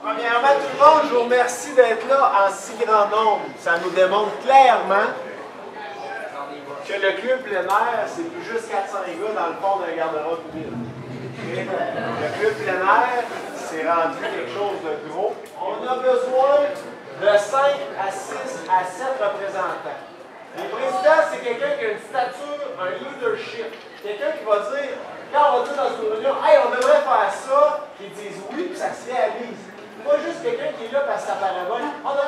Premièrement, tout le monde, je vous remercie d'être là en si grand nombre. Ça nous démontre clairement que le club plein air, c'est plus juste 400 gars dans le fond d'un garde-robe humide. Okay? Le club plein air, c'est rendu quelque chose de gros. On a besoin de 5 à 6 à 7 représentants. Le président, c'est quelqu'un qui a une stature, un leadership. Quelqu'un qui va dire, quand on va dire dans une réunion, hey, on devrait faire ça, qu'ils disent oui, puis ça se réalise. Pas juste quelqu'un qui est là parce que ça paraît bon. On a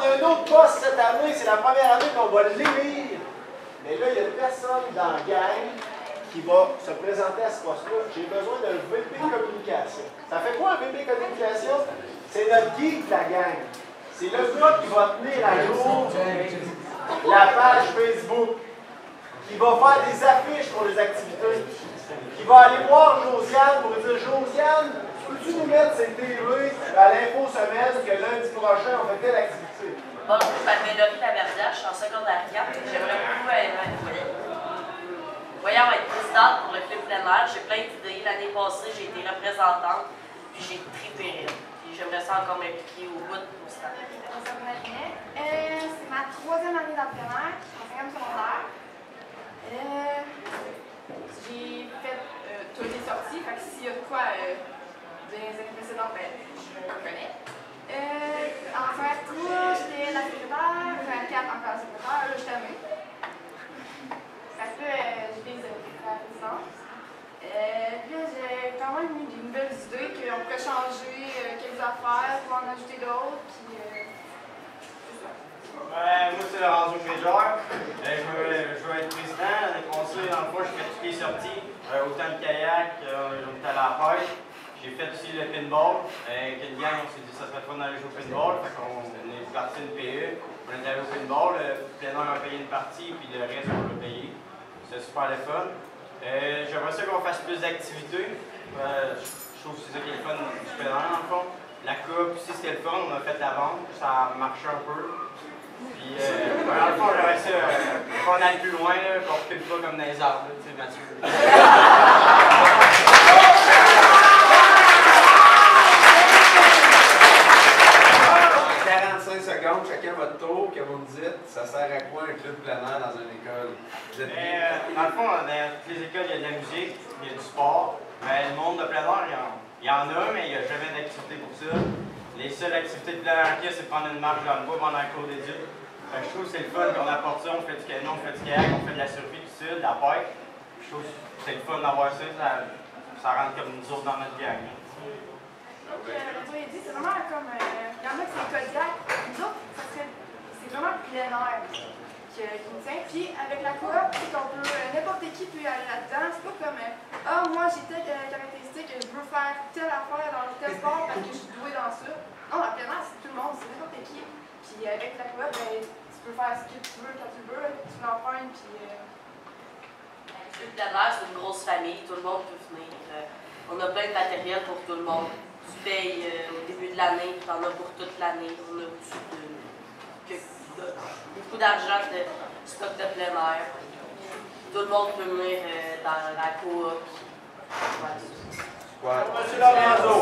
un autre poste cette année, c'est la première année qu'on va l'élire. Mais là, il y a une personne dans la gang qui va se présenter à ce poste-là. J'ai besoin d'un VP communication. Ça fait quoi un VP communication? C'est notre guide de la gang. C'est le gars qui va tenir à jour la page Facebook, qui va faire des affiches pour les activités, qui va aller voir Josiane pour lui dire Josiane, peux-tu nous mettre cette TV à l'info semaine que lundi prochain on fait telle activité? Bon, je m'appelle Laurie Laverdière, je suis en secondaire 4. J'aimerais beaucoup être présidente pour le club plein air. J'ai plein d'idées. L'année passée, j'ai été représentante, puis j'ai trippé. Puis j'aimerais ça encore m'impliquer au bout de ce temps. C'est ma 3e année dans le plein air, en 5e secondaire. J'ai fait toutes les sorties, fait que s'il y a de quoi des années précédentes, ben, je me reconnais. En faire 3, j'étais la secrétaire, faire 4 encore la secrétaire, là je t'aime. Fait que j'ai des amis à la présidence. Puis là, j'ai quand même eu des nouvelles idées qu'on pourrait changer quelques affaires pour en ajouter d'autres. Moi, c'est Lorenzo Péjard. Je veux être président. L'année passée, dans le fond, j'ai fait toutes les sorties. Autant le kayak, j'étais à la pêche. J'ai fait aussi le pinball. Avec une gang, on s'est dit que ça serait fun d'aller jouer au pinball. Fait qu'on est parti d'une PE. On est allé au pinball. Le plein air a payé une partie, puis le reste, on l'a payé. C'est super le fun. J'aimerais ça qu'on fasse plus d'activités. Je trouve que c'est ça qui est le fun du plein air, dans le fond. La coupe aussi, c'était le fun. On a fait la vente. Ça a marché un peu. Puis, dans le fond, j'aimerais ça qu'on aille plus loin, qu'on ne recule pas comme dans les arbres, tu sais, Mathieu. 45 secondes, chacun votre tour, que vous me dites, ça sert à quoi un club plein air dans une école? Dans le fond, dans toutes les écoles, il y a de la musique, il y a du sport. Mais le monde de plein air, il y en a, mais il n'y a jamais d'activité pour ça. Les seules activités de plein air qu'il y a, c'est prendre une marche dans le bois pendant le cours d'études. Je trouve que c'est le fun qu'on apporte ça, on fait du canon, on fait du kayak, on fait de la survie du sud, de la pêche. Je trouve que c'est le fun d'avoir ça, ça rentre comme nous autres dans notre gang. Donc, le dit, c'est vraiment comme. Il y en a qui c'est Kodiak, nous autres, c'est vraiment plein air qui nous tient. Puis avec la coop, c'est qu'on peut, n'importe qui peut aller là-dedans. C'est pas comme, moi j'ai telle caractéristique, je veux faire telle affaire dans tel sport parce que je suis douée dans ça. Non, la plein air, c'est tout le monde, c'est n'importe qui. Puis avec la coop, ben, tu peux faire ce que tu veux quand tu veux, tu l'entraînes, puis. Le club plein air, c'est une grosse famille, tout le monde peut venir. On a plein de matériel pour tout le monde. Tu payes au début de l'année, tu en as pour toute l'année. On a beaucoup d'argent de stock de plein air. Tout le monde peut venir dans la coop. Monsieur Lorenzo.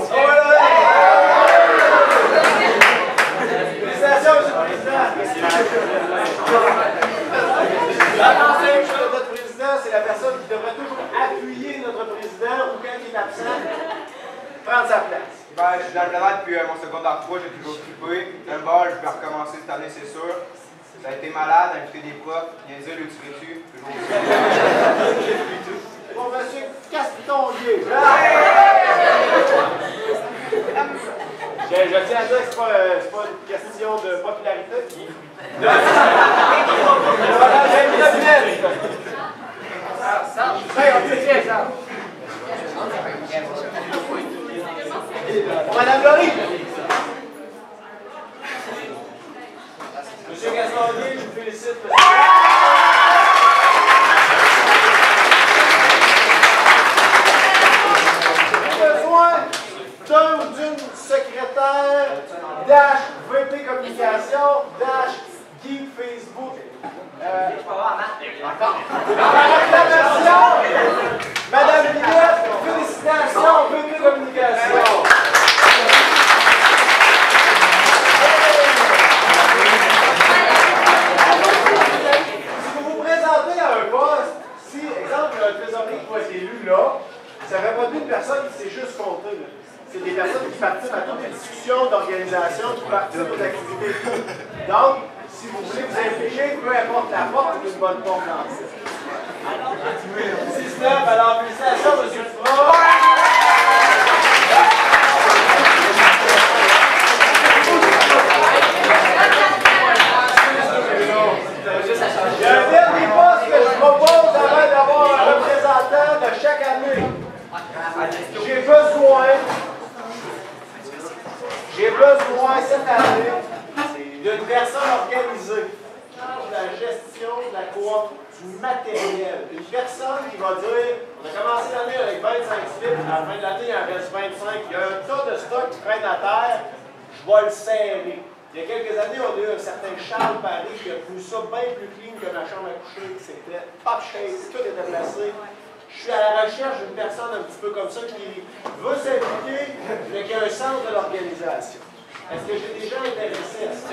Félicitations, Monsieur le Président. Notre président, c'est la personne qui devrait toujours appuyer notre président ou quand il est absent, prendre sa place. Je suis dans le plein air depuis mon secondaire 3, j'ai toujours trippé. Le ball, je vais recommencer cette année, c'est sûr. Ça a été malade, inviter des profs, bien sûr, le tirer dessus. Bon, monsieur Castonguay. Je tiens à dire que c'est pas une question de popularité. Madame Laurie. Monsieur Castonguay, je vous félicite. D'un ou d'une secrétaire VP communication guide Facebook. Encore. Madame Linette, félicitations, VP communication. pour être élu là, ça ne fait pas d'une personne qui sait juste compter. C'est des personnes qui participent à toutes les discussions d'organisation, qui participent aux activités. Donc, si vous voulez vous impliquer, peu importe la porte, c'est une bonne porte dans ça. 19, alors félicitations, M. Duprat. Il y a un dernier poste que je propose avant d'avoir un représentant de chaque année. J'ai besoin cette année d'une personne organisée de la gestion de la coop du matériel. Une personne qui va dire, on a commencé l'année avec 25 slips, à la fin de l'année il en reste 25, il y a un tas de stock qui traîne à terre, je vais le serrer. Il y a quelques années, on a eu un certain Charles Paris qui a plus ça bien plus clean que ma chambre à coucher, c'était pop shape, tout était placé. Je suis à la recherche d'une personne un petit peu comme ça qui veut s'impliquer, mais qui a un sens de l'organisation. Est-ce que j'ai des gens intéressés à ça?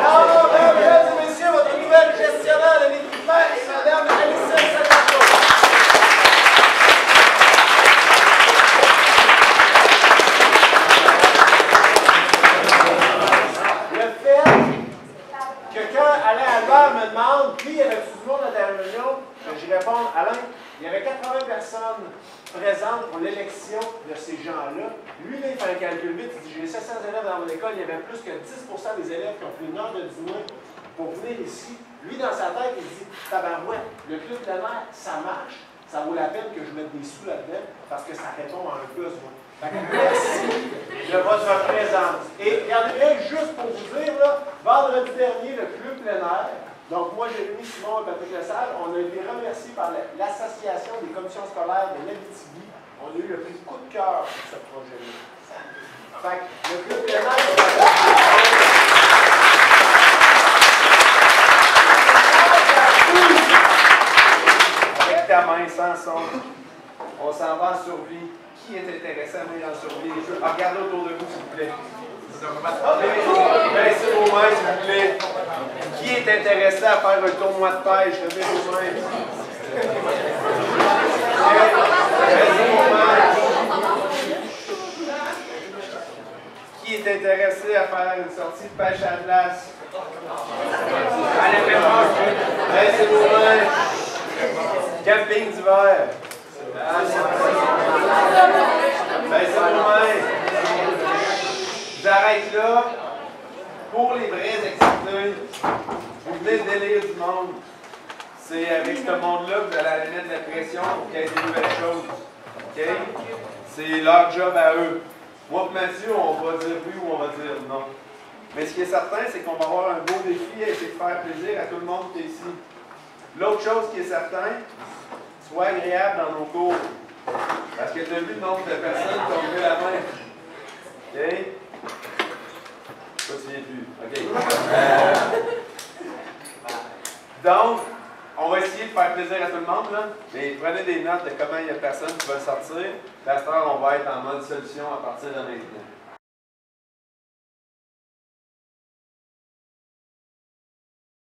Alors, mesdames et messieurs, votre nouvelle gestionnaire de l'équipement est Mme Alison Sakato. Le fait que quand Alain Albert me demande qui avait tout le monde à la réunion, je réponds, Alain, il y avait 80 personnes présentes pour l'élection de ces gens-là. Lui, là, il fait un calcul vite, il dit, j'ai 700 élèves dans mon école, il y avait plus que 10% des élèves qui ont pris une heure de dîner pour venir ici. Lui, dans sa tête, il dit, tabarouette, le club plein air, ça marche, ça vaut la peine que je mette des sous là-dedans parce que ça répond à un besoin. Merci de votre présence. Et regardez bien, juste pour vous dire, là, vendredi dernier, le club plein air, donc moi, Jérémy, Simon et Patrick Lesage, on a été remerciés par l'Association des commissions scolaires de l'Abitibi. On a eu le prix coup de cœur pour ce projet-là. Fait que le club plein air, avec ta main sans son, on s'en va en survie. Qui est intéressé à venir en survie? Regardez autour de vous, s'il vous plaît. Baissez vos mains, s'il vous plaît. Qui est intéressé à faire un tournoi de pêche? Levez vos mains. Baissez vos mains. Qui est intéressé à faire une sortie de pêche à la glace? Allez, baissez vos mains. Camping d'hiver. Baissez vos mains. J'arrête là. Pour les vraies activités, vous venez de délire du monde. C'est avec ce monde-là que vous allez aller mettre de la pression pour qu'il y ait des nouvelles choses. OK? C'est leur job à eux. Moi et Mathieu, on va dire oui ou on va dire non. Mais ce qui est certain, c'est qu'on va avoir un beau défi à essayer de faire plaisir à tout le monde qui est ici. L'autre chose qui est certain, sois agréable dans nos cours. Parce que tu as vu le nombre de personnes qui ont levé la main. OK? Toi, tu viens plus. OK. Donc, on va essayer de faire plaisir à tout le monde, là. Mais prenez des notes de comment il y a personne qui va sortir. À cette heure, on va être en mode solution à partir de maintenant.